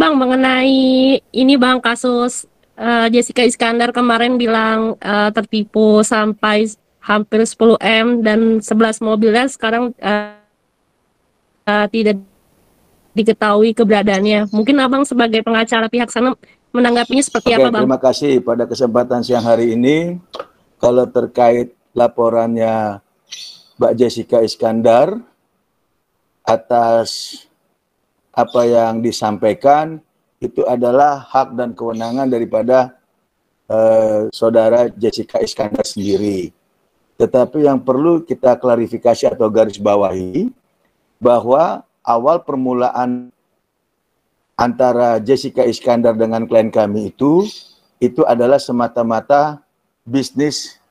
Bang, mengenai ini Bang, kasus Jessica Iskandar kemarin bilang tertipu sampai hampir 10 M dan 11 mobilnya sekarang tidak diketahui keberadaannya. Mungkin Abang sebagai pengacara pihak sana menanggapinya seperti Oke, apa Bang? terima kasih pada kesempatan siang hari ini. Kalau terkait laporannya Mbak Jessica Iskandar atas apa yang disampaikan, itu adalah hak dan kewenangan daripada saudara Jessica Iskandar sendiri. Tetapi yang perlu kita klarifikasi atau garis bawahi, bahwa awal permulaan antara Jessica Iskandar dengan klien kami itu adalah semata-mata bisnis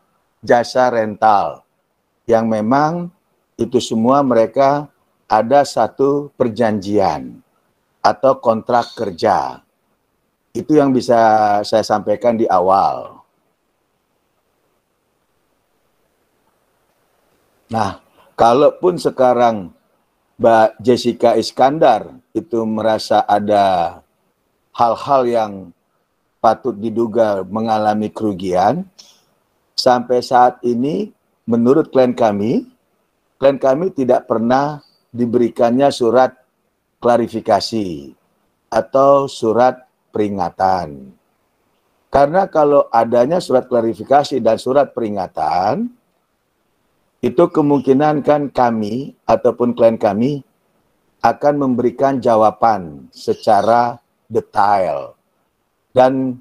jasa rental, yang memang itu semua mereka ada satu perjanjian atau kontrak kerja. Itu yang bisa saya sampaikan di awal. Nah, kalaupun sekarang Mbak Jessica Iskandar itu merasa ada hal-hal yang patut diduga mengalami kerugian, sampai saat ini menurut klien kami tidak pernah diberikannya surat klarifikasi atau surat peringatan. Karena kalau adanya surat klarifikasi dan surat peringatan, itu kemungkinan kan kami ataupun klien kami akan memberikan jawaban secara detail. Dan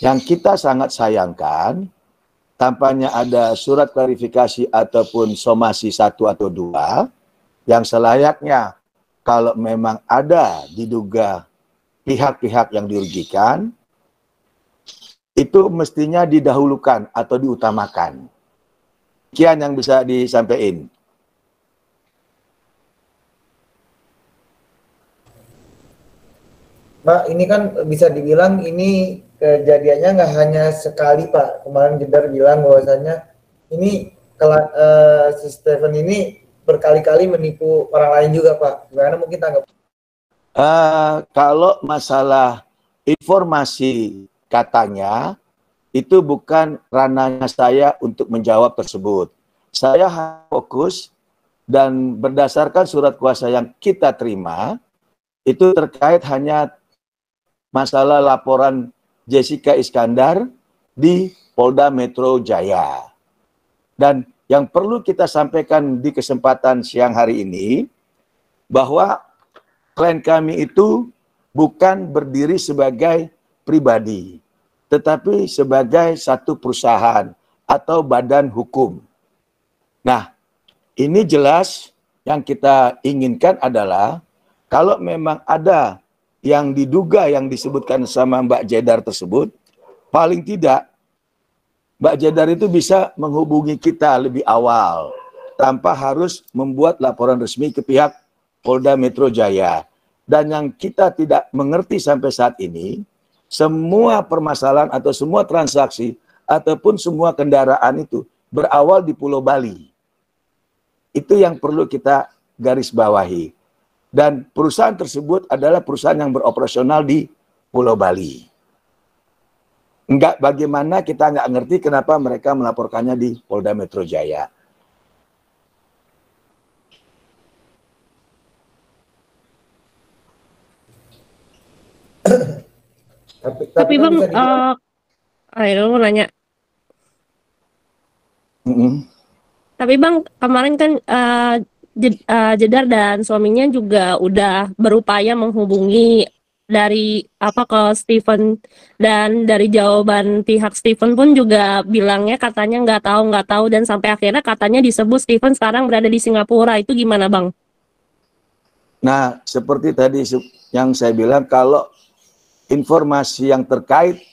yang kita sangat sayangkan, tampaknya ada surat klarifikasi ataupun somasi 1 atau 2, yang selayaknya kalau memang ada diduga pihak-pihak yang dirugikan, itu mestinya didahulukan atau diutamakan. Sekian yang bisa disampaikan. Pak, ini kan bisa dibilang ini kejadiannya nggak hanya sekali, Pak. Kemarin Jedar bilang bahwasannya ini si Stephen ini berkali-kali menipu orang lain juga, Pak. Gimana mungkin tanggap? Kalau masalah informasi katanya, itu bukan ranahnya saya untuk menjawab tersebut. Saya fokus dan berdasarkan surat kuasa yang kita terima, itu terkait hanya masalah laporan Jessica Iskandar di Polda Metro Jaya. Dan yang perlu kita sampaikan di kesempatan siang hari ini, bahwa klien kami itu bukan berdiri sebagai pribadi, tetapi sebagai satu perusahaan atau badan hukum. Nah, ini jelas yang kita inginkan adalah kalau memang ada yang diduga yang disebutkan sama Mbak Jedar tersebut, paling tidak Mbak Jedar itu bisa menghubungi kita lebih awal tanpa harus membuat laporan resmi ke pihak Polda Metro Jaya. Dan yang kita tidak mengerti sampai saat ini, semua permasalahan atau semua transaksi ataupun semua kendaraan itu berawal di Pulau Bali. Itu yang perlu kita garis bawahi. Dan perusahaan tersebut adalah perusahaan yang beroperasional di Pulau Bali. Enggak, bagaimana kita nggak ngerti kenapa mereka melaporkannya di Polda Metro Jaya. Tapi Bang, ayo mau nanya. Tapi Bang, kemarin kan Jedar dan suaminya juga udah berupaya menghubungi dari ke Stephen, dan dari jawaban pihak Stephen pun juga bilangnya katanya nggak tahu, dan sampai akhirnya katanya disebut Stephen sekarang berada di Singapura. Itu gimana Bang? Nah, seperti tadi yang saya bilang, kalau informasi yang terkait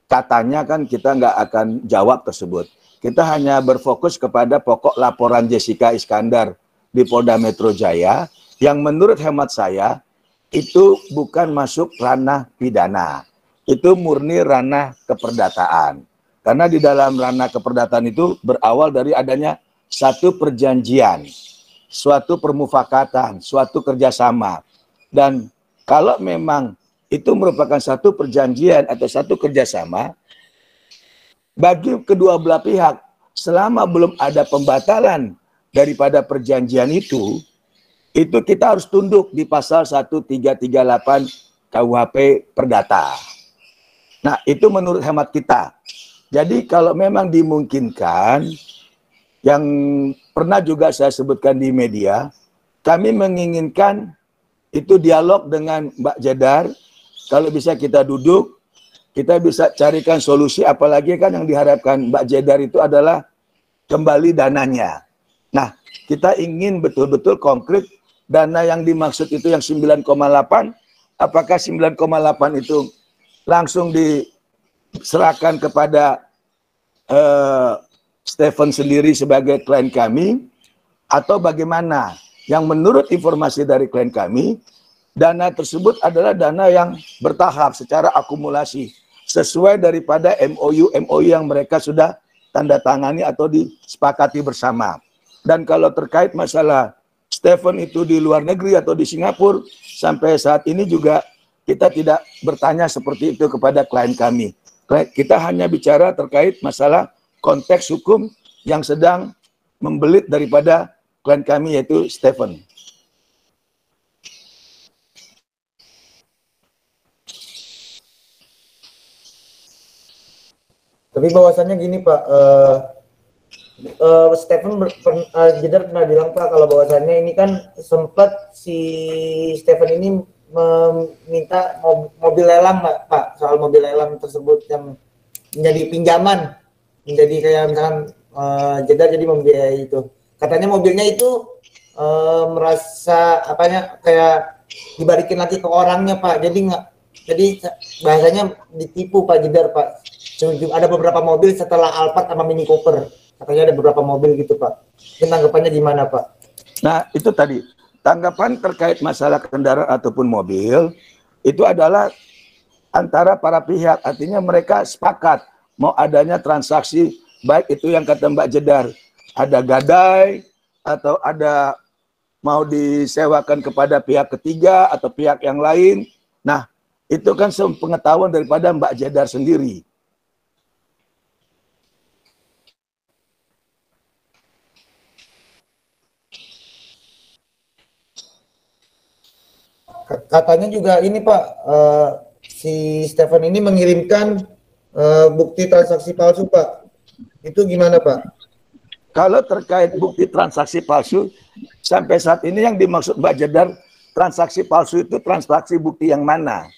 katanya kan kita nggak akan jawab tersebut. Kita hanya berfokus kepada pokok laporan Jessica Iskandar di Polda Metro Jaya, yang menurut hemat saya itu bukan masuk ranah pidana. Itu murni ranah keperdataan. Karena di dalam ranah keperdataan itu berawal dari adanya satu perjanjian, suatu permufakatan, suatu kerjasama. Dan Kalau memang itu merupakan satu perjanjian atau satu kerjasama, bagi kedua belah pihak, selama belum ada pembatalan daripada perjanjian itu kita harus tunduk di pasal 1338 KUHP Perdata. Nah, itu menurut hemat kita. Jadi kalau memang dimungkinkan, yang pernah juga saya sebutkan di media, kami menginginkan itu dialog dengan Mbak Jedar. Kalau bisa kita duduk, kita bisa carikan solusi, apalagi kan yang diharapkan Mbak Jedar itu adalah kembali dananya. Nah, kita ingin betul-betul konkret dana yang dimaksud itu yang 9,8, apakah 9,8 itu langsung diserahkan kepada Stephen sendiri sebagai klien kami, atau bagaimana? Yang menurut informasi dari klien kami, dana tersebut adalah dana yang bertahap secara akumulasi, sesuai daripada MOU yang mereka sudah tanda tangani atau disepakati bersama. Dan kalau terkait masalah Stephen itu di luar negeri atau di Singapura, sampai saat ini juga kita tidak bertanya seperti itu kepada klien kami. Kita hanya bicara terkait masalah konteks hukum yang sedang membelit daripada klien kami, yaitu Stephen. Tapi bahwasannya gini Pak, Stephen Jedar pernah bilang Pak kalau bahwasannya ini kan sempat si Stephen ini meminta mobil lelang Pak, soal mobil lelang tersebut yang menjadi pinjaman, menjadi kayak misalkan Jedar jadi membiayai itu. Katanya mobilnya itu merasa apanya kayak dibalikin lagi ke orangnya Pak, jadi bahasanya ditipu Pak Jedar Pak. Ada beberapa mobil setelah Alphard sama Mini Cooper. Katanya ada beberapa mobil gitu Pak. Ini tanggapannya gimana Pak? Nah itu tadi, tanggapan terkait masalah kendaraan ataupun mobil, itu adalah antara para pihak. Artinya mereka sepakat mau adanya transaksi, baik itu yang kata Mbak Jedar, ada gadai, atau ada mau disewakan kepada pihak ketiga atau pihak yang lain. Nah itu kan sepengetahuan daripada Mbak Jedar sendiri. Katanya juga ini Pak, si Stephen ini mengirimkan bukti transaksi palsu Pak. Itu gimana Pak? Kalau terkait bukti transaksi palsu, sampai saat ini yang dimaksud Mbak Jedar, transaksi palsu itu transaksi bukti yang mana?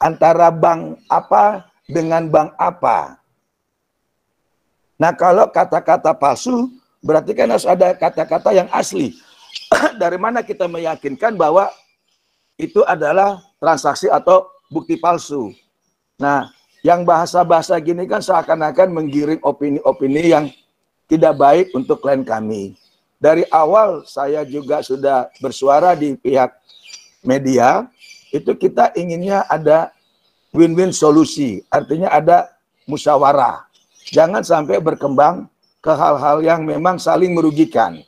Antara bank apa dengan bank apa? Nah kalau kata-kata palsu, berarti kan harus ada kata-kata yang asli. Dari mana kita meyakinkan bahwa itu adalah transaksi atau bukti palsu? Nah, yang bahasa-bahasa gini kan seakan-akan menggiring opini-opini yang tidak baik untuk klien kami. Dari awal saya juga sudah bersuara di pihak media, itu kita inginnya ada win-win solusi, artinya ada musyawarah. Jangan sampai berkembang ke hal-hal yang memang saling merugikan.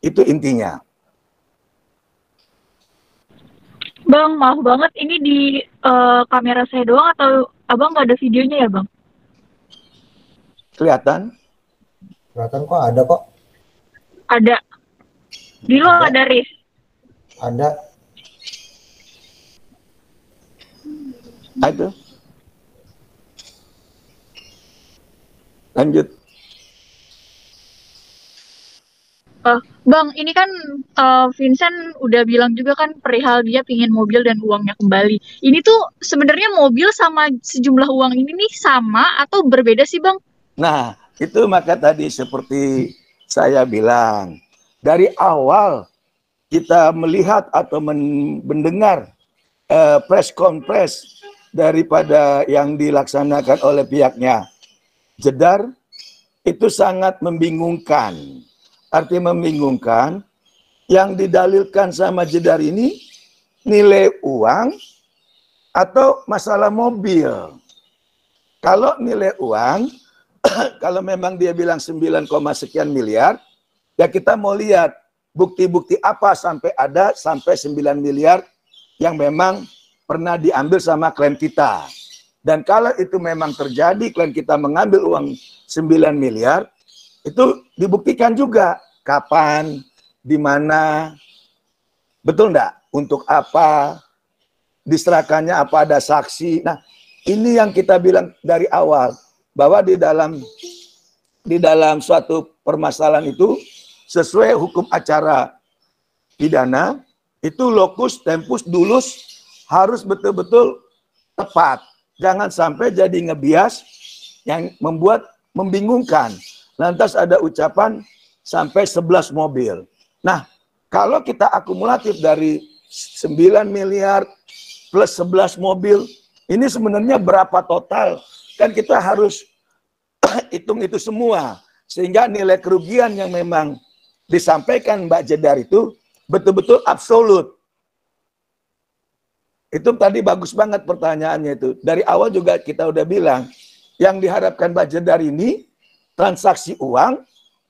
Itu intinya. Bang, maaf banget ini di kamera saya doang atau abang nggak ada videonya ya bang? Kelihatan? Kelihatan kok ada kok. Ada. Di lo ada Riz? Ada. Itu. Lanjut. Bang, ini kan Vincent udah bilang juga kan perihal dia pingin mobil dan uangnya kembali. Ini tuh sebenarnya mobil sama sejumlah uang ini nih sama atau berbeda sih bang? Nah, itu maka tadi seperti saya bilang, dari awal kita melihat atau mendengar press conference daripada yang dilaksanakan oleh pihaknya Jedar, itu sangat membingungkan. Artinya membingungkan, yang didalilkan sama Jedar ini nilai uang atau masalah mobil. Kalau nilai uang, kalau memang dia bilang 9, sekian miliar, ya kita mau lihat bukti-bukti apa sampai ada sampai 9 miliar yang memang pernah diambil sama klien kita. Dan kalau itu memang terjadi, klien kita mengambil uang 9 miliar, itu dibuktikan juga kapan, di mana, betul enggak? Untuk apa, diserahkannya apa, ada saksi. Nah, ini yang kita bilang dari awal, bahwa di dalam suatu permasalahan itu, sesuai hukum acara pidana, itu locus, tempus, dulus harus betul-betul tepat. Jangan sampai jadi ngebias yang membuat membingungkan. Lantas ada ucapan sampai 11 mobil. Nah, kalau kita akumulatif dari 9 miliar plus 11 mobil, ini sebenarnya berapa total? Kan kita harus hitung itu semua. Sehingga nilai kerugian yang memang disampaikan Mbak Jedar itu betul-betul absolut. Itu tadi bagus banget pertanyaannya itu. Dari awal juga kita udah bilang, yang diharapkan Mbak Jedar ini transaksi uang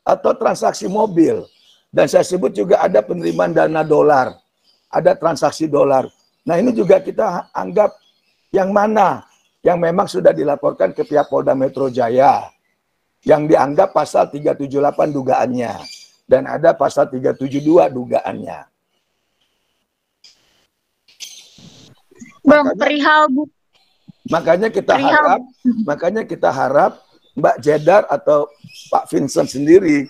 atau transaksi mobil. Dan saya sebut juga ada penerimaan dana dolar, ada transaksi dolar. Nah ini juga kita anggap yang mana yang memang sudah dilaporkan ke pihak Polda Metro Jaya, yang dianggap pasal 378 dugaannya. Dan ada pasal 372 dugaannya. Bang, perihal Makanya kita harap Mbak Jedar atau Pak Vincent sendiri,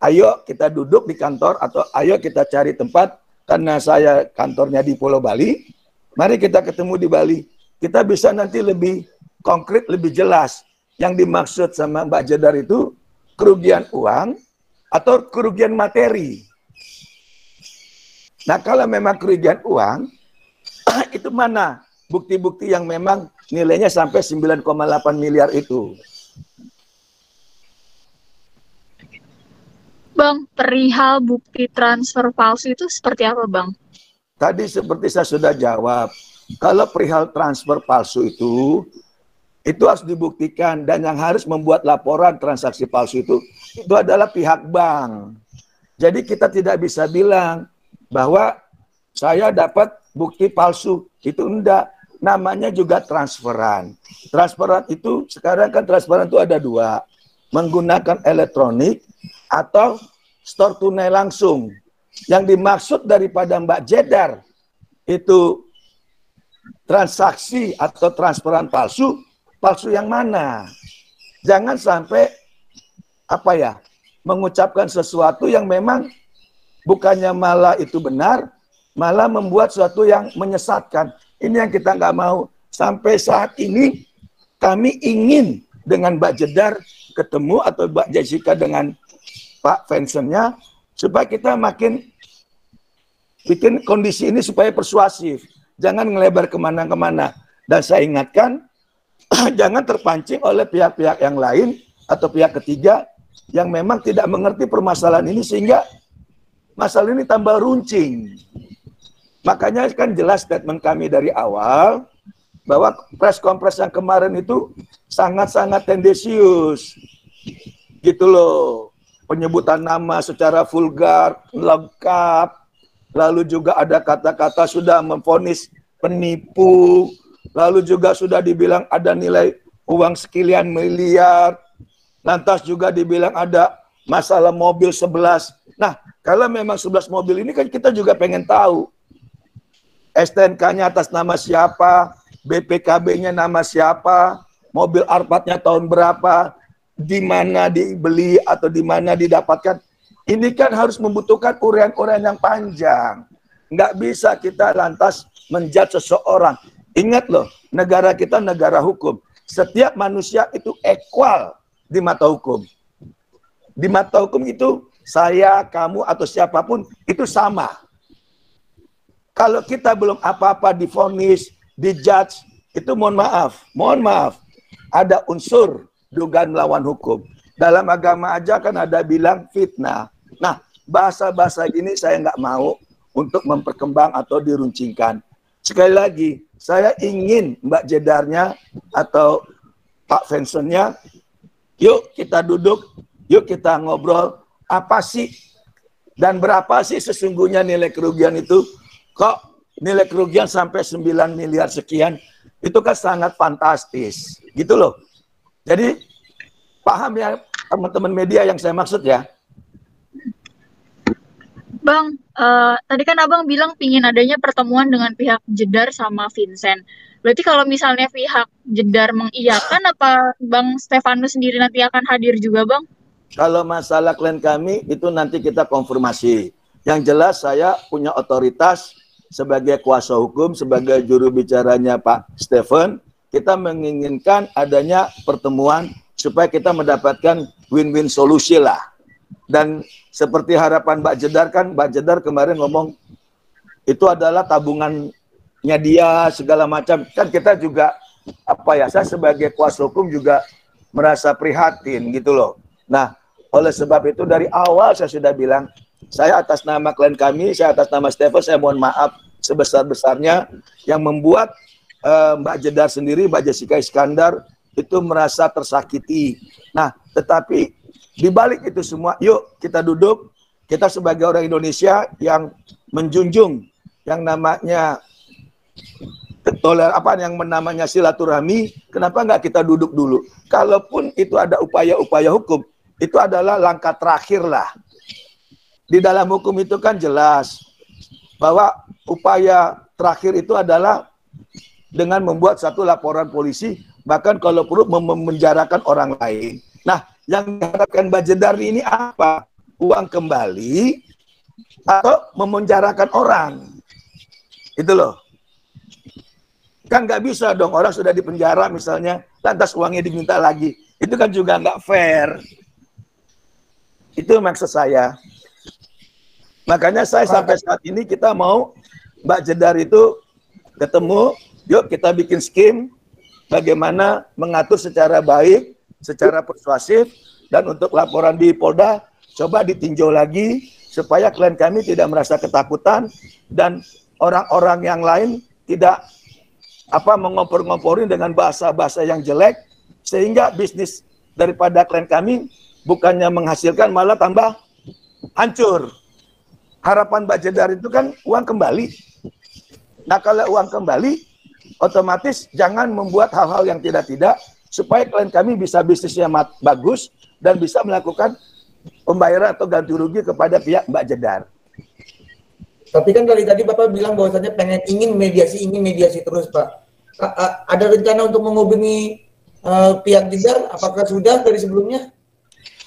ayo kita duduk di kantor atau ayo kita cari tempat, karena saya kantornya di Pulau Bali, mari kita ketemu di Bali. Kita bisa nanti lebih konkret, lebih jelas. Yang dimaksud sama Mbak Jedar itu kerugian uang atau kerugian materi. Nah kalau memang kerugian uang, itu mana bukti-bukti yang memang nilainya sampai 9,8 miliar itu. Bang, perihal bukti transfer palsu itu seperti apa, Bang? Tadi seperti saya sudah jawab, kalau perihal transfer palsu itu harus dibuktikan, dan yang harus membuat laporan transaksi palsu itu adalah pihak bank. Jadi kita tidak bisa bilang bahwa saya dapat bukti palsu, itu enggak. Namanya juga transferan. Transferan itu, sekarang kan transferan itu ada dua. Menggunakan elektronik atau store tunai langsung. Yang dimaksud daripada Mbak Jedar itu transaksi atau transferan palsu, palsu yang mana? Jangan sampai mengucapkan sesuatu yang memang bukannya malah itu benar, malah membuat sesuatu yang menyesatkan. Ini yang kita nggak mau. Sampai saat ini kami ingin dengan Mbak Jedar ketemu atau Mbak Jessica dengan Pak Vincent-nya supaya kita makin bikin kondisi ini supaya persuasif. Jangan ngelebar kemana-kemana. Dan saya ingatkan, jangan terpancing oleh pihak-pihak yang lain atau pihak ketiga yang memang tidak mengerti permasalahan ini sehingga masalah ini tambah runcing. Makanya kan jelas statement kami dari awal bahwa press conference yang kemarin itu sangat-sangat tendensius. Gitu loh. Penyebutan nama secara vulgar, lengkap. Lalu juga ada kata-kata sudah memvonis penipu. Lalu juga sudah dibilang ada nilai uang sekian miliar. Lantas juga dibilang ada masalah mobil 11. Nah, kalau memang 11 mobil ini kan kita juga pengen tahu. STNK-nya atas nama siapa, BPKB-nya nama siapa, mobil Alphard-nya tahun berapa, di mana dibeli atau di mana didapatkan. Ini kan harus membutuhkan uraian-uraian yang panjang. Nggak bisa kita lantas menjudge seseorang. Ingat loh, negara kita negara hukum. Setiap manusia itu equal di mata hukum. Di mata hukum itu saya, kamu, atau siapapun itu sama. Kalau kita belum apa-apa divonis, dijudge, itu mohon maaf, ada unsur dugaan melawan hukum. Dalam agama aja kan ada bilang fitnah. Nah, bahasa-bahasa gini saya nggak mau untuk memperkembang atau diruncingkan. Sekali lagi, saya ingin Mbak Jedarnya atau Pak Vincent-nya, yuk kita duduk, yuk kita ngobrol, apa sih Dan berapa sih sesungguhnya nilai kerugian itu? Kok nilai kerugian sampai 9 miliar sekian? Itu kan sangat fantastis, gitu loh. Jadi paham ya teman-teman media yang saya maksud ya? Bang, tadi kan Abang bilang pingin adanya pertemuan dengan pihak Jedar sama Vincent. Berarti kalau misalnya pihak Jedar mengiyakan, apa Bang Stefanus sendiri nanti akan hadir juga, Bang? Kalau masalah klien kami itu nanti kita konfirmasi. Yang jelas saya punya otoritas sebagai kuasa hukum, sebagai juru bicaranya Pak Stephen, kita menginginkan adanya pertemuan supaya kita mendapatkan win-win solusi lah. Dan seperti harapan Mbak Jedar kan, Mbak Jedar kemarin ngomong itu adalah tabungannya dia segala macam. Kan kita juga saya sebagai kuasa hukum juga merasa prihatin gitu loh. Nah, oleh sebab itu dari awal saya sudah bilang, saya atas nama klien kami, saya atas nama Stephen, saya mohon maaf sebesar-besarnya yang membuat Mbak Jedar sendiri, Mbak Jessica Iskandar itu merasa tersakiti. Nah, tetapi di balik itu semua, yuk kita duduk, kita sebagai orang Indonesia yang menjunjung yang namanya namanya silaturahmi, kenapa nggak kita duduk dulu? Kalaupun itu ada upaya-upaya hukum, itu adalah langkah terakhir lah. Di dalam hukum itu kan jelas bahwa upaya terakhir itu adalah dengan membuat satu laporan polisi, bahkan kalau perlu memenjarakan orang lain. Nah, yang diharapkan Mbak Jedar ini apa? Uang kembali atau memenjarakan orang? Itu loh. Kan nggak bisa dong, orang sudah dipenjara misalnya, lantas uangnya diminta lagi. Itu kan juga nggak fair. Itu maksud saya. Makanya saya sampai saat ini kita mau Mbak Jedar itu ketemu, yuk kita bikin skim bagaimana mengatur secara baik, secara persuasif, dan untuk laporan di Polda coba ditinjau lagi supaya klien kami tidak merasa ketakutan dan orang-orang yang lain tidak mengompor-ngomporin dengan bahasa-bahasa yang jelek sehingga bisnis daripada klien kami bukannya menghasilkan malah tambah hancur. Harapan Mbak Jedar itu kan uang kembali. Nah, kalau uang kembali, otomatis jangan membuat hal-hal yang tidak-tidak supaya klien kami bisa bisnisnya bagus dan bisa melakukan pembayaran atau ganti rugi kepada pihak Mbak Jedar. Tapi kan dari tadi Bapak bilang bahwasannya ingin mediasi terus, Pak. Ada rencana untuk menghubungi pihak Jedar? Apakah sudah dari sebelumnya?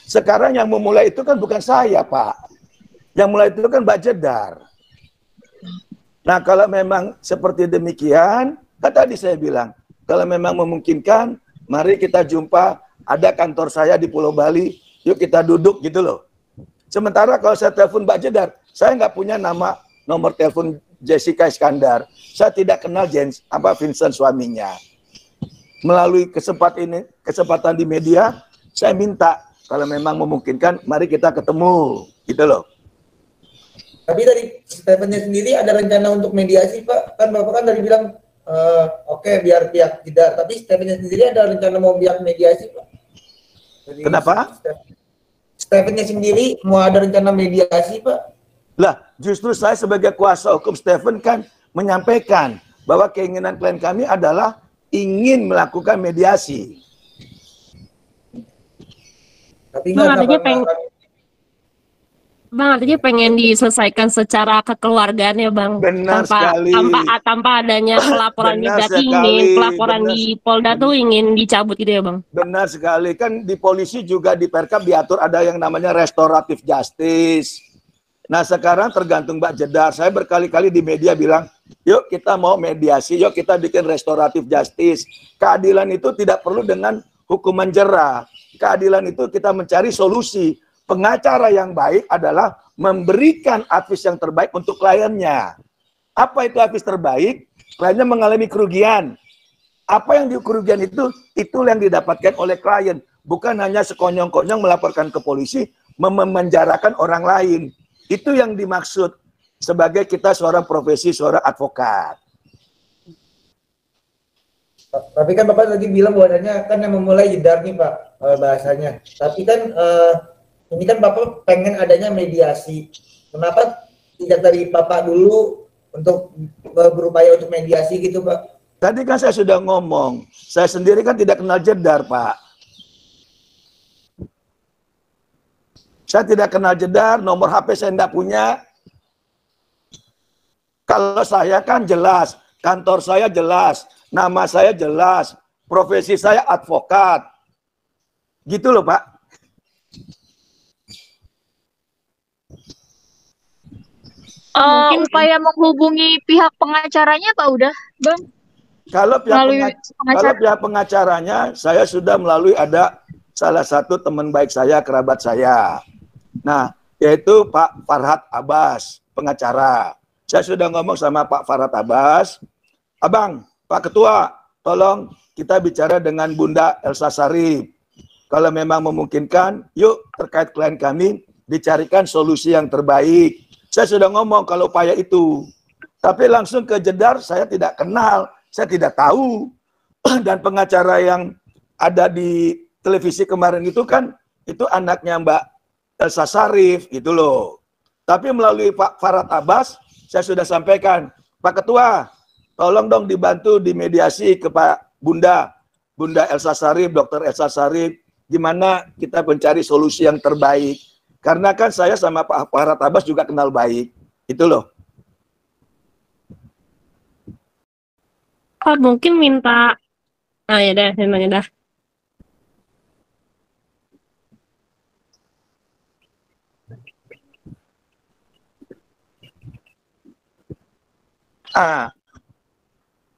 Sekarang yang memulai itu kan bukan saya, Pak. Yang mulai itu kan Mbak Jedar. Nah, kalau memang seperti demikian, kan tadi saya bilang, kalau memang memungkinkan, mari kita jumpa, ada kantor saya di Pulau Bali, yuk kita duduk gitu loh. Sementara kalau saya telepon Mbak Jedar, saya nggak punya nomor telepon Jessica Iskandar. Saya tidak kenal Vincent suaminya. Melalui kesempatan di media, saya minta kalau memang memungkinkan, mari kita ketemu, gitu loh. Tapi dari Stephen-nya sendiri ada rencana untuk mediasi, Pak? Kan Bapak kan tadi bilang, oke, biar pihak tidak. Tapi Stephen-nya sendiri ada rencana mau pihak mediasi, Pak? Jadi, kenapa? Stephen-nya sendiri mau ada rencana mediasi, Pak? Lah, justru saya sebagai kuasa hukum Stephen kan menyampaikan bahwa keinginan klien kami adalah ingin melakukan mediasi. Tapi Bang, artinya pengen diselesaikan secara kekeluargaan ya, Bang. Benar sekali. Tanpa adanya pelaporan pelaporan di Polda tuh ingin dicabut gitu ya, Bang. Benar sekali. Kan di polisi juga di Perkap diatur ada yang namanya restoratif justice. Nah, sekarang tergantung Mbak Jedar. Saya berkali-kali di media bilang, yuk kita mau mediasi, yuk kita bikin restoratif justice. Keadilan itu tidak perlu dengan hukuman jera. Keadilan itu kita mencari solusi. Pengacara yang baik adalah memberikan advies yang terbaik untuk kliennya. Apa itu advies terbaik? Kliennya mengalami kerugian. Apa yang kerugian itu yang didapatkan oleh klien. Bukan hanya sekonyong-konyong melaporkan ke polisi, memenjarakan orang lain. Itu yang dimaksud sebagai kita seorang profesi, seorang advokat. Tapi kan Bapak tadi bilang bahwasanya kan yang memulai Jedar nih, Pak, bahasanya. Tapi kan ini kan Bapak pengen adanya mediasi. Kenapa tidak dari Bapak dulu untuk berupaya untuk mediasi gitu, Pak? Tadi kan saya sudah ngomong, saya sendiri kan tidak kenal Jedar, Pak. Saya tidak kenal Jedar, nomor HP saya tidak punya. Kalau saya kan jelas, kantor saya jelas, nama saya jelas, profesi saya advokat. Gitu loh, Pak. Mungkin Upaya menghubungi pihak pengacaranya Pak udah, Bang? Kalau Melalui pengacara? pihak pengacaranya, saya sudah melalui ada salah satu teman baik saya, kerabat saya. Nah, yaitu Pak Farhat Abbas, pengacara. Saya sudah ngomong sama Pak Farhat Abbas, Abang, Pak Ketua, tolong kita bicara dengan Bunda Elsa Sarip. Kalau memang memungkinkan, yuk terkait klien kami, dicarikan solusi yang terbaik. Saya sudah ngomong kalau upaya itu. Tapi langsung ke Jedar, saya tidak kenal, saya tidak tahu. Dan pengacara yang ada di televisi kemarin itu kan, itu anaknya Mbak Elsa Sarif, gitu loh. Tapi melalui Pak Farhat Abbas, saya sudah sampaikan, Pak Ketua, tolong dong dibantu dimediasi ke Pak Bunda Elsa Sarif, Dr. Elsa Sarif, gimana kita mencari solusi yang terbaik. Karena kan saya sama Pak Farhat Abbas juga kenal baik, itu loh. mungkin minta, ya dah, saya nanya dah.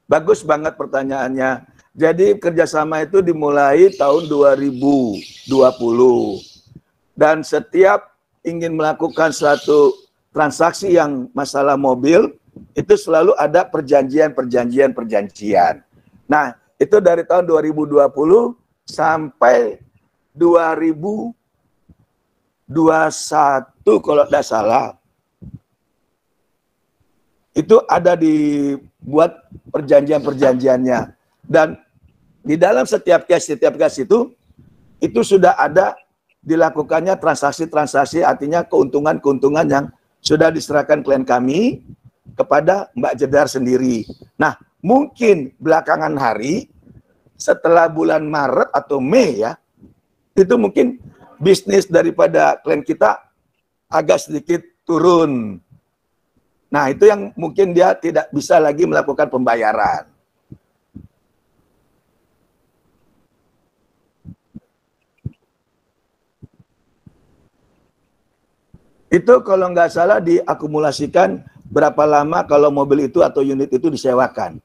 Bagus banget pertanyaannya. Jadi kerjasama itu dimulai tahun 2020. Dan setiap ingin melakukan suatu transaksi yang masalah mobil, itu selalu ada perjanjian. Nah, itu dari tahun 2020 sampai 2021 kalau tidak salah. Itu ada dibuat perjanjiannya. Dan di dalam setiap case itu sudah ada dilakukannya transaksi, artinya keuntungan yang sudah diserahkan klien kami kepada Mbak Jedar sendiri. Nah, mungkin belakangan hari, setelah bulan Maret atau Mei ya, itu mungkin bisnis daripada klien kita agak sedikit turun. Nah, itu yang mungkin dia tidak bisa lagi melakukan pembayaran. Itu kalau nggak salah diakumulasikan berapa lama kalau mobil itu atau unit itu disewakan.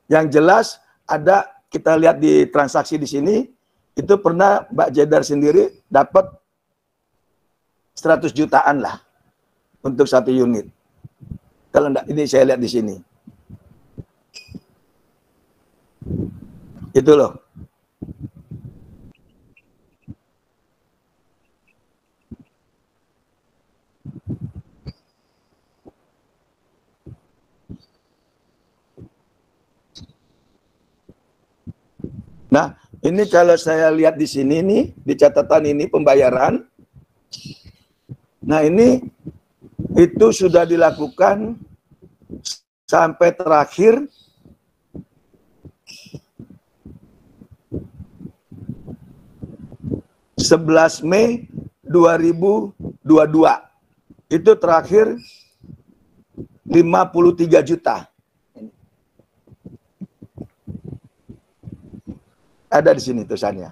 Yang jelas ada, kita lihat di transaksi di sini, itu pernah Mbak Jedar sendiri dapat 100 jutaan lah untuk satu unit. Kalau enggak, ini saya lihat di sini. Itu loh. Nah, ini kalau saya lihat di sini nih, di catatan ini pembayaran. Nah, ini itu sudah dilakukan sampai terakhir (11 Mei 2022). Itu terakhir 53 juta. Ada di sini tulisannya.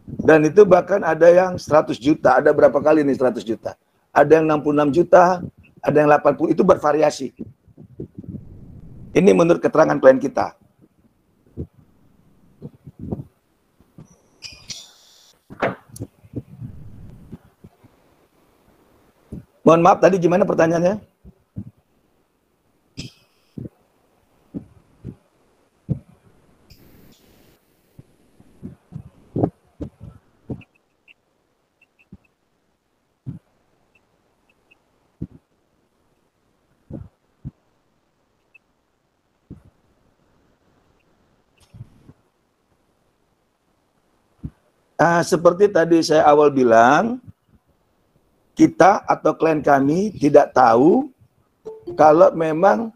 Dan itu bahkan ada yang 100 juta, ada berapa kali nih 100 juta. Ada yang 66 juta, ada yang 80, itu bervariasi. Ini menurut keterangan klien kita. Mohon maaf, tadi gimana pertanyaannya? Seperti tadi saya awal bilang, kita atau klien kami tidak tahu kalau memang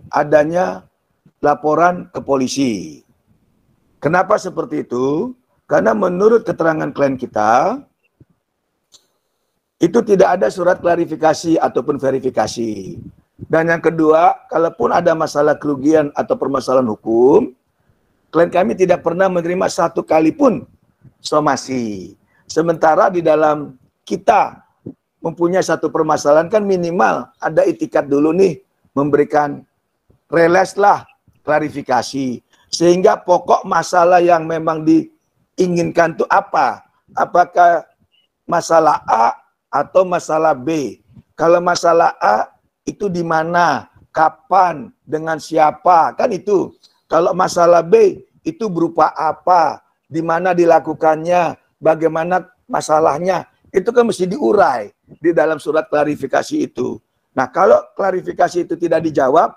adanya laporan ke polisi. Kenapa seperti itu? Karena menurut keterangan klien kita, itu tidak ada surat klarifikasi ataupun verifikasi. Dan yang kedua, kalaupun ada masalah kerugian atau permasalahan hukum, klien kami tidak pernah menerima satu kali pun somasi. Sementara di dalam kita mempunyai satu permasalahan kan minimal ada itikat dulu nih memberikan reles lah klarifikasi. Sehingga pokok masalah yang memang diinginkan itu apa? Apakah masalah A atau masalah B? Kalau masalah A itu di mana, kapan, dengan siapa, kan itu. Kalau masalah B itu berupa apa, di mana dilakukannya, bagaimana masalahnya, itu kan mesti diurai di dalam surat klarifikasi itu. Nah, kalau klarifikasi itu tidak dijawab,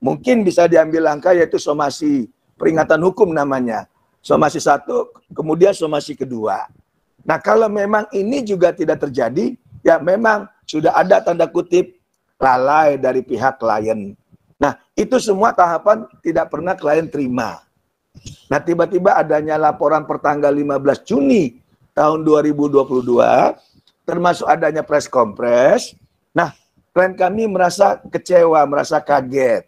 mungkin bisa diambil langkah yaitu somasi peringatan hukum namanya. Somasi 1, kemudian somasi kedua. Nah, kalau memang ini juga tidak terjadi, ya memang sudah ada tanda kutip lalai dari pihak klien. Nah, itu semua tahapan tidak pernah klien terima. Nah, tiba-tiba adanya laporan pertanggal 15 Juni tahun 2022, termasuk adanya press conference. Nah, klien kami merasa kecewa, merasa kaget.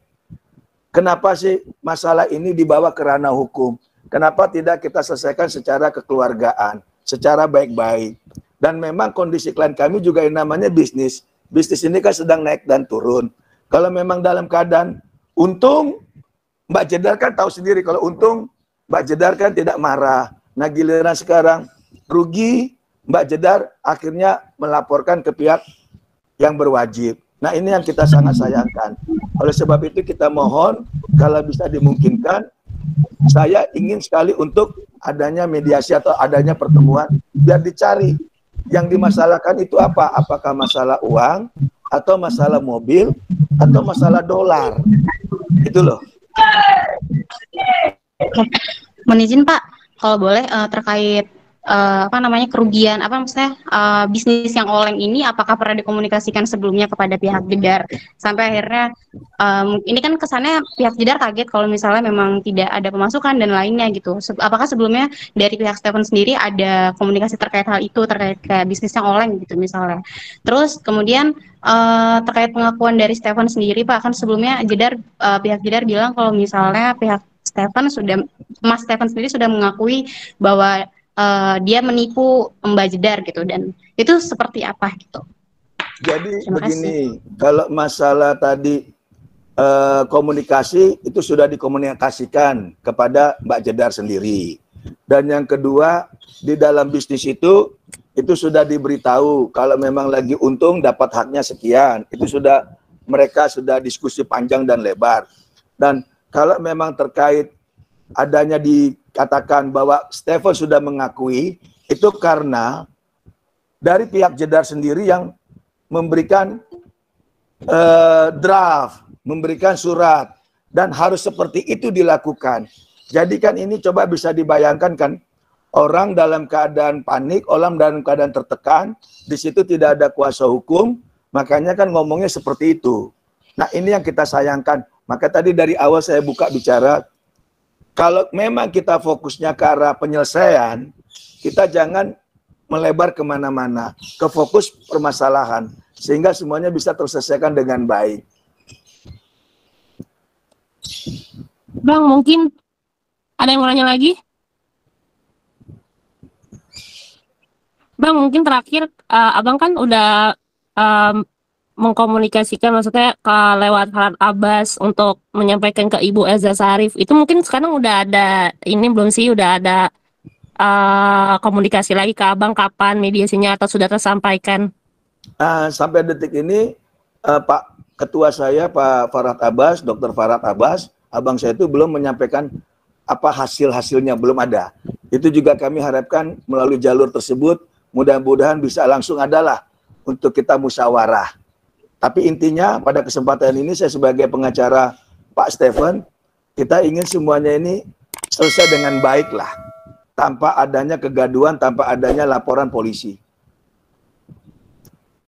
Kenapa sih masalah ini dibawa ke ranah hukum? Kenapa tidak kita selesaikan secara kekeluargaan, secara baik-baik? Dan memang kondisi klien kami juga yang namanya bisnis. Bisnis ini kan sedang naik dan turun. Kalau memang dalam keadaan untung, Mbak Jedar kan tahu sendiri kalau untung, Mbak Jedar kan tidak marah. Nah, giliran sekarang rugi, Mbak Jedar akhirnya melaporkan ke pihak yang berwajib. Nah, ini yang kita sangat sayangkan. Oleh sebab itu kita mohon kalau bisa dimungkinkan, saya ingin sekali untuk adanya mediasi atau adanya pertemuan biar dicari yang dimasalahkan itu apa? Apakah masalah uang atau masalah mobil atau masalah dolar? Itu loh. Oke. Mohon izin Pak, kalau boleh terkait kerugian maksudnya bisnis yang oleng ini apakah pernah dikomunikasikan sebelumnya kepada pihak Jedar sampai akhirnya ini kan kesannya pihak Jedar kaget kalau misalnya memang tidak ada pemasukan dan lainnya gitu. Apakah sebelumnya dari pihak Stephen sendiri ada komunikasi terkait hal itu, terkait kayak bisnis yang oleng gitu misalnya. Terus kemudian terkait pengakuan dari Stephen sendiri Pak, kan sebelumnya pihak Jedar bilang kalau misalnya pihak Mas Stephen sendiri sudah mengakui bahwa dia menipu Mbak Jedar gitu, dan itu seperti apa gitu. Jadi begini, kalau masalah tadi komunikasi itu sudah dikomunikasikan kepada Mbak Jedar sendiri. Dan yang kedua, di dalam bisnis itu sudah diberitahu kalau memang lagi untung dapat haknya sekian. Itu mereka sudah diskusi panjang dan lebar. Dan kalau memang terkait adanya dikatakan bahwa Stephen sudah mengakui, itu karena dari pihak Jedar sendiri yang memberikan draft, memberikan surat, dan harus seperti itu dilakukan. Jadi kan ini coba bisa dibayangkan kan, orang dalam keadaan panik, orang dalam keadaan tertekan, di situ tidak ada kuasa hukum, makanya kan ngomongnya seperti itu. Nah, ini yang kita sayangkan. Maka tadi dari awal saya buka bicara, kalau memang kita fokusnya ke arah penyelesaian, kita jangan melebar kemana-mana, ke fokus permasalahan, sehingga semuanya bisa terselesaikan dengan baik. Bang, mungkin ada yang mau nanya lagi? Bang, mungkin terakhir, Abang kan udah mengkomunikasikan maksudnya lewat Farhad Abbas untuk menyampaikan ke Ibu Elza Sarif. Itu mungkin sekarang udah ada ini belum sih, udah ada komunikasi lagi ke Abang kapan mediasinya atau sudah tersampaikan? Sampai detik ini Pak Ketua saya Pak Farhad Abbas, Dr. Farhad Abbas, Abang saya itu belum menyampaikan apa hasil-hasilnya, belum ada. Itu juga kami harapkan melalui jalur tersebut mudah-mudahan bisa langsung adalah untuk kita musyawarah. Tapi intinya pada kesempatan ini saya sebagai pengacara Pak Stephen, kita ingin semuanya ini selesai dengan baik lah. Tanpa adanya kegaduhan, tanpa adanya laporan polisi.